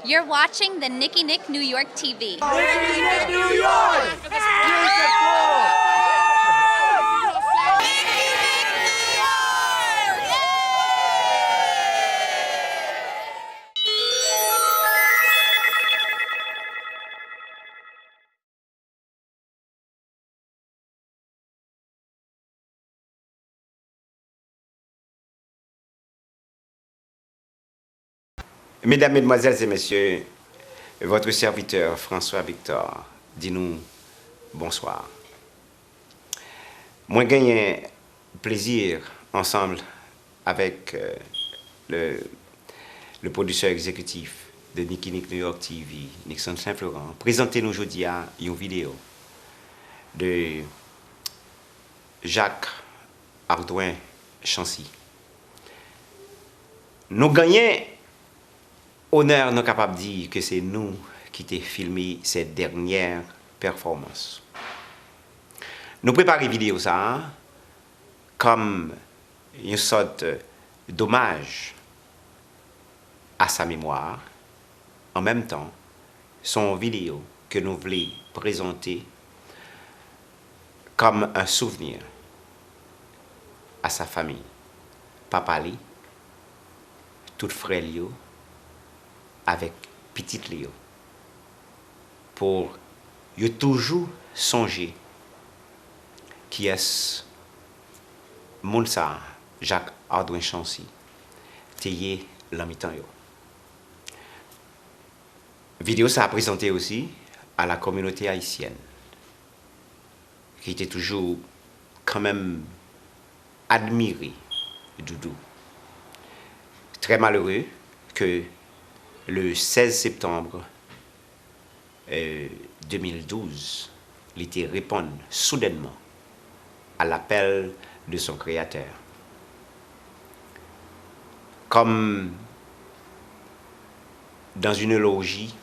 You're watching the Nicky Nick New York TV. Nicky Nick New York! Mesdames, Mesdemoiselles et Messieurs, votre serviteur François Victor, dit-nous bonsoir. Moi, gagne plaisir ensemble avec le producteur exécutif de Nicky Nick New York TV, Nixon Saint-Florent, présenter nous aujourd'hui une vidéo de Jacques Ardouin Chancy. Nous gagnons honneur, nous sommes capables de dire que c'est nous qui avons filmé cette dernière performance. Nous préparons la vidéo ça comme une sorte d'hommage à sa mémoire. En même temps, son vidéo que nous voulons présenter comme un souvenir à sa famille. Papa Li, tout frère Lio, avec petite Léo, pour y toujours songer qui est Mounsa Jacques Ardouin Chancy, teyé l'amitan yo. Vidéo ça a présenté aussi à la communauté haïtienne, qui était toujours quand même admiré Doudou. Très malheureux que le 16 septembre 2012, il était répondu soudainement à l'appel de son créateur. Comme dans une logie,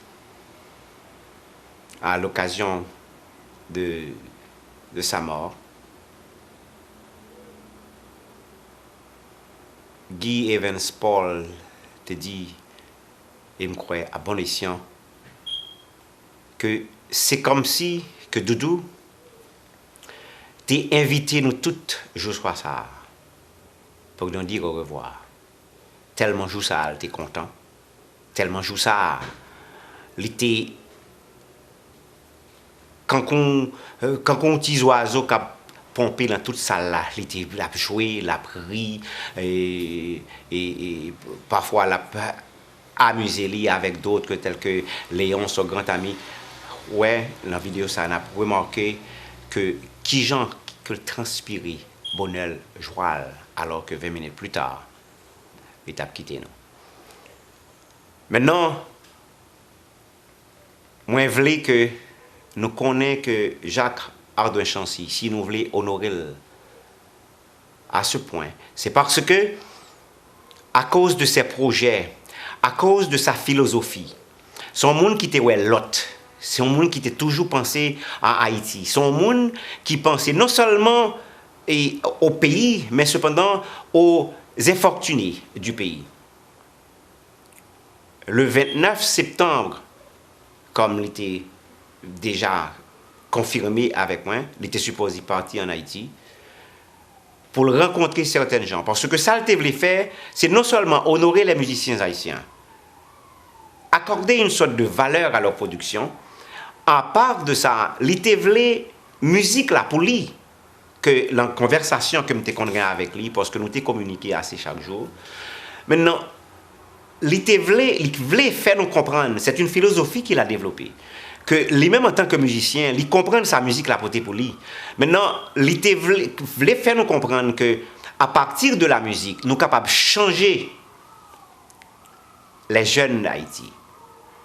à l'occasion de sa mort, Guy Evans Paul te dit, et me crois à bon escient, que c'est comme si que Doudou t'es invité nous toutes jour soir ça pour nous dire au revoir. Tellement joue ça, t'es content. Tellement joue ça, l'été quand on petit oiseau qui a pompé dans toute salle là, l'été l'a joué, l'a pris et parfois l'a amusé avec d'autres tels que Léon, son grand ami. Ouais, dans la vidéo, ça a remarqué que qui gens que transpiré bonheur, joie, alors que 20 minutes plus tard, il a quitté nous. Maintenant, moi, je voulais que nous connaissions que Jacques Ardouin Chancy, si nous voulons honorer à ce point, c'est parce que, à cause de ses projets, à cause de sa philosophie, son monde qui était l'autre, c'est un monde qui était toujours pensé à Haïti, son monde qui pensait non seulement au pays, mais cependant aux infortunés du pays. Le 29 septembre, comme il était déjà confirmé avec moi, il était supposé partir en Haïti pour rencontrer certains gens. Parce que ça, il voulait faire, c'est non seulement honorer les musiciens haïtiens, accorder une sorte de valeur à leur production. À part de ça, il voulait musique là pour lui, que la conversation que je connais avec lui, parce que nous t'ai communiqué assez chaque jour. Maintenant, il voulait faire nous comprendre, c'est une philosophie qu'il a développée, que lui-même en tant que musicien, il comprend sa musique là pour lui. Maintenant, il voulait faire nous comprendre que à partir de la musique, nous sommes capables de changer les jeunes d'Haïti.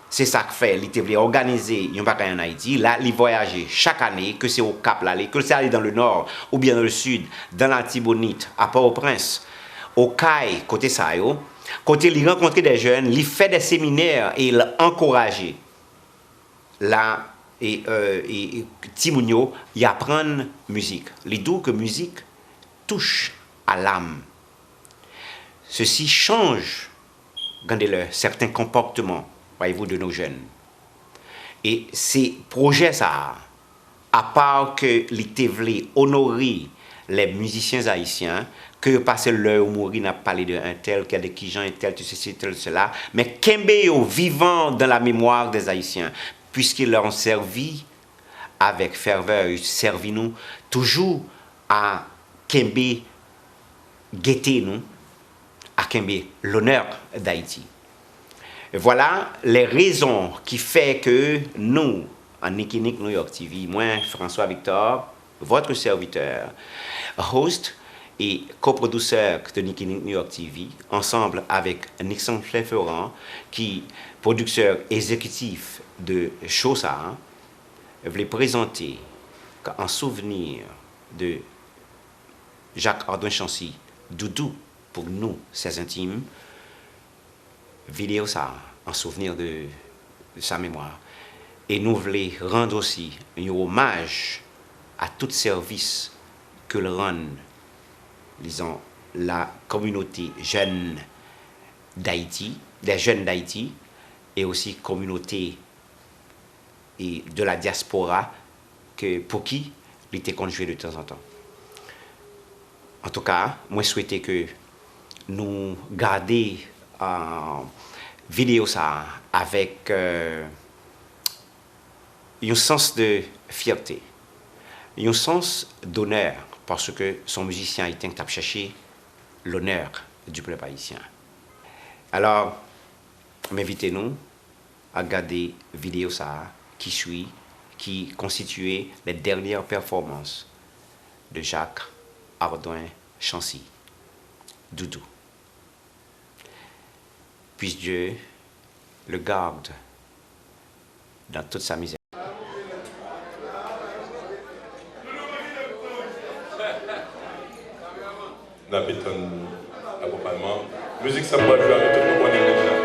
C'est ça que fait, il voulait organiser un bagage en Haïti, là, il voyageait chaque année, que c'est au Cap, là, que c'est aller dans le nord ou bien dans le sud, dans l'Antibonite, à Port-au-Prince, au Caille, côté Sayo, côté il rencontrait des jeunes, il fait des séminaires et il encourageait. Là, et Timounio, il apprend musique. Il dit que musique touche à l'âme. Ceci change, regardez-le, certains comportements voyez-vous, de nos jeunes. Et ces projets, ça, à part que l'été voulait honorer les musiciens haïtiens, que passer l'heure où mourir n'a parlé d'un tel, qu'il y a des qui gens, un tel, tout ceci, tel, cela, mais Kembe vivant dans la mémoire des Haïtiens, puisqu'ils leur ont servi avec ferveur, ils servi nous toujours à Kembe guetter nous, à Kembe l'honneur d'Haïti. Voilà les raisons qui font que nous, en Nicky Nick New York TV, moi, François Victor, votre serviteur, host et coproducteur de Nicky Nick New York TV, ensemble avec Nixon Flefferan, qui producteur exécutif de Chosa, voulait présenter en souvenir de Jacques Ardouin Chancy, Doudou pour nous, ses intimes, vidéo ça en souvenir de sa mémoire. Et nous voulons rendre aussi un hommage à tout service que le rend, disons, la communauté jeune d'Haïti, des jeunes d'Haïti, et aussi communauté et de la diaspora que, pour qui il était conjugué de temps en temps. En tout cas, moi je souhaitais que nous gardions vidéo ça avec un sens de fierté, un sens d'honneur, parce que son musicien haïtien a cherché l'honneur du peuple haïtien. Alors, m'invitez-nous à regarder vidéo ça qui constituait les dernières performances de Jacques Ardouin Chancy, Doudou. Puisse Dieu le garde dans toute sa misère. Dans le béton accompagnement. Musique ça va jouer avec tout le monde déjà.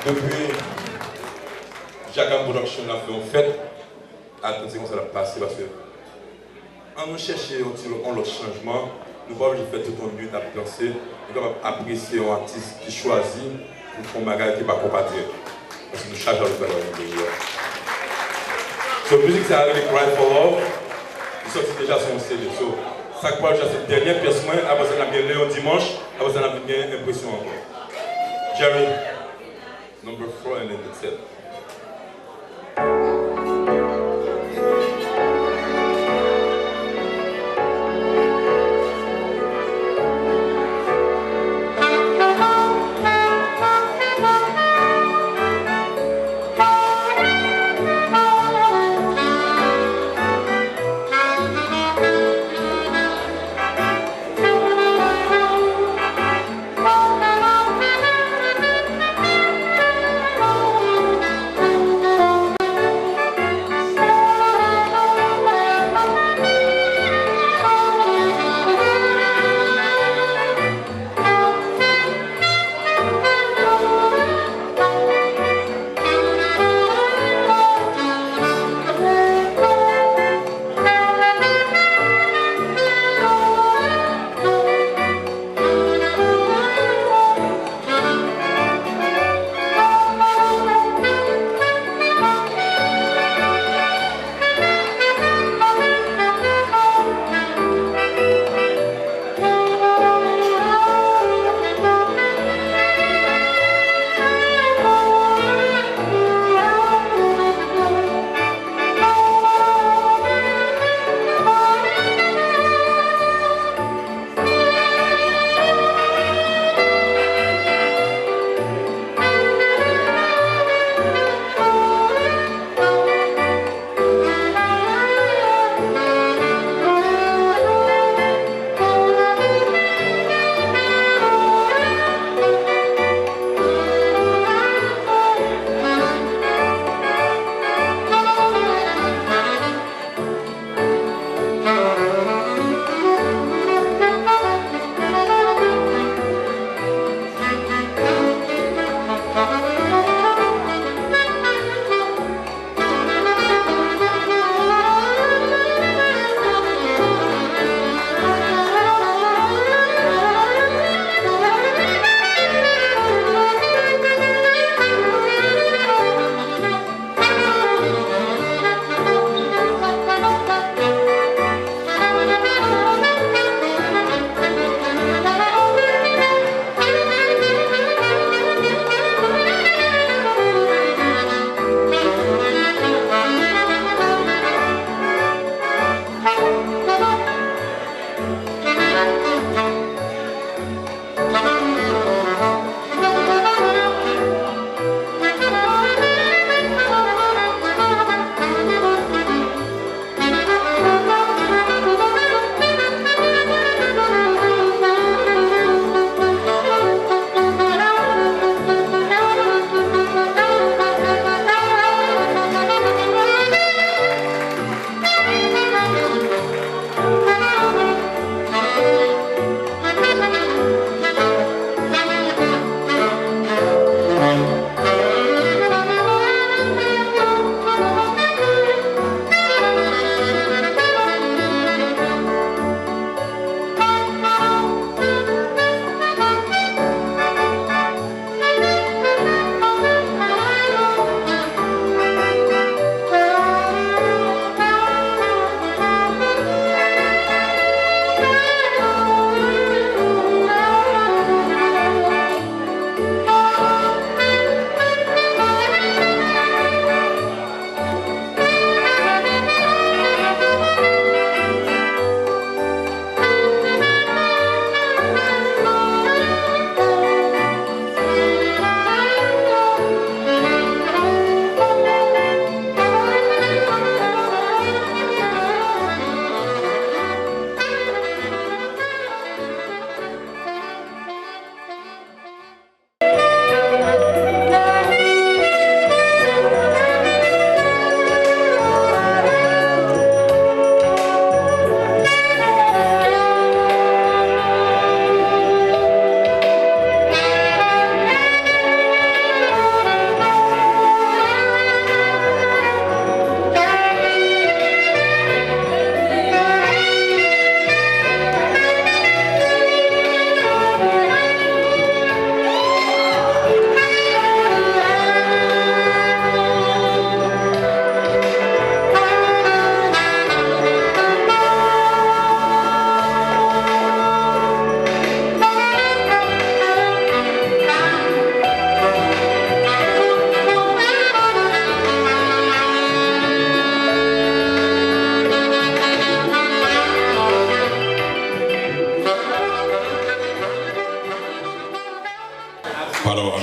Depuis, Jacques Production a fait une fête. Attendez comment ça va passer parce que en nous cherchant un autre changement, nous ne pouvons pas faire tout un minute à penser, nous sommes capables d'apprécier un artiste qui choisit pour faire un bagage qui n'est pas compatriote. Parce que nous chargeons le faire dans le pays. La musique, c'est avec Cry for Love, qui sortit déjà son CD. Ça quoi, c'est la dernière pièce, après ça, on a bien Léon dimanche, après ça, on a bien Impression encore. Jerry, number 4 and then that's it.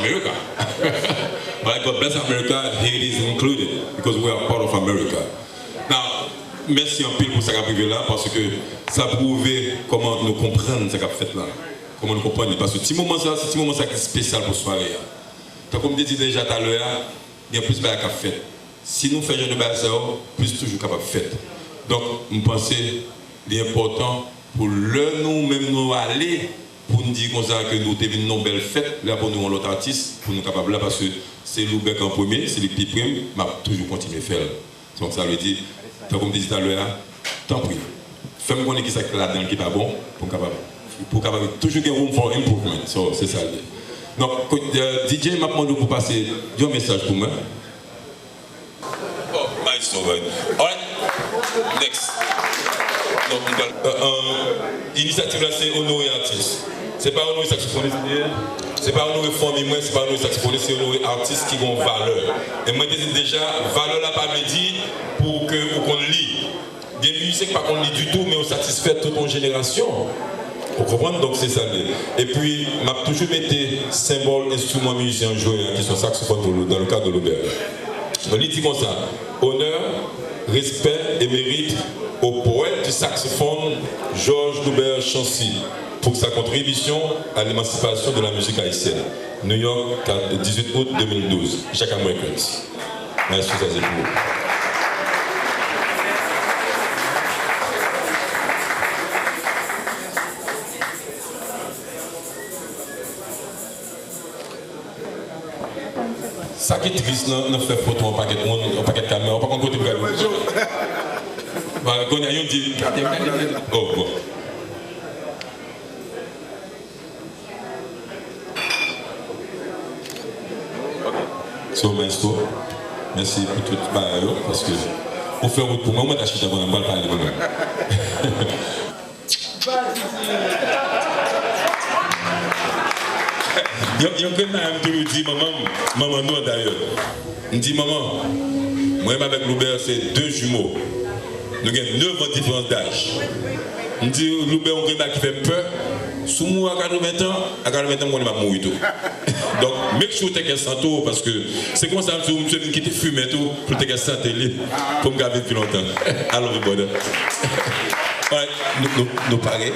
America. But God bless America, Haiti is included, because we are part of America. Now, merci en pile pour ça qu'a privé là, parce que ça prouve comment nous comprenons ce qu'a fait là. Comment nous comprenons, parce que ce moment ça, c'est un moment ça qui est spécial pour soirée. Comme je disais déjà tout à l'heure, il y a plus de choses à faire. Si nous faisons de base, plus toujours capable de faire. Donc, je pense que l'important pour nous-mêmes nous aller, pour nous dire comme ça que nous avons une belle fête, là pour nous, l'autre artiste, pour nous capables là, parce que c'est Loubec en premier, c'est les petits primes, mais toujours continuer à faire. Donc ça veut dire, comme je disais tout à l'heure, tant pis. Fais-moi connaître qui c'est là-dedans qui n'est pas bon, pour capable toujours gagner room for improvement. C'est ça. Donc, DJ m'a demandé pour passer un message pour moi. Oh, nice, right. All right, next. Donc, l'initiative là, c'est honorer artistes. C'est pas honorer saxophoniste, c'est pas honorer famille, c'est pas honorer saxophoniste, c'est honorer artistes qui ont valeur. Et moi, je dis déjà, valeur là, pas me dire pour qu'on lit. Des musiques, pas qu'on lit du tout, mais on satisfait toute une génération. Vous comprenez? Donc c'est ça. Et puis, m'a toujours été symbole, instrument, musicien, joueur, qui sont saxophones dans le cadre de l'auberge. Donc il dit comme ça, honneur, respect et mérite au poète du saxophone Georges Loubert Chancy pour sa contribution à l'émancipation de la musique haïtienne. New York, 18 août 2012. Jacques Records. Merci, ça c'est pour vous. Ça qui est triste, on fait photo en paquet de caméra, pas qu'on côté de bonjour. Voilà, quand il y a un dit. Oh, bon. So, maestro, merci pour tout le barreau, parce que pour faire route pour moi, on m'a acheté avant de me parler de moi. Il y a quelqu'un qui me dit, maman, nous d'ailleurs. Il me dit, maman, moi et avec Loubert, c'est deux jumeaux. Nous avons 9 ans de différence d'âge. Il me dit, Loubert, on a qui fait peur. Sous moi à 80 ans, on va mourir tout. Donc, make sure que tu es santé, parce que c'est comme ça que je suis qui te fume et tout, pour te santé, pour me garder plus longtemps. Alors, everybody. Ouais, nous pareil.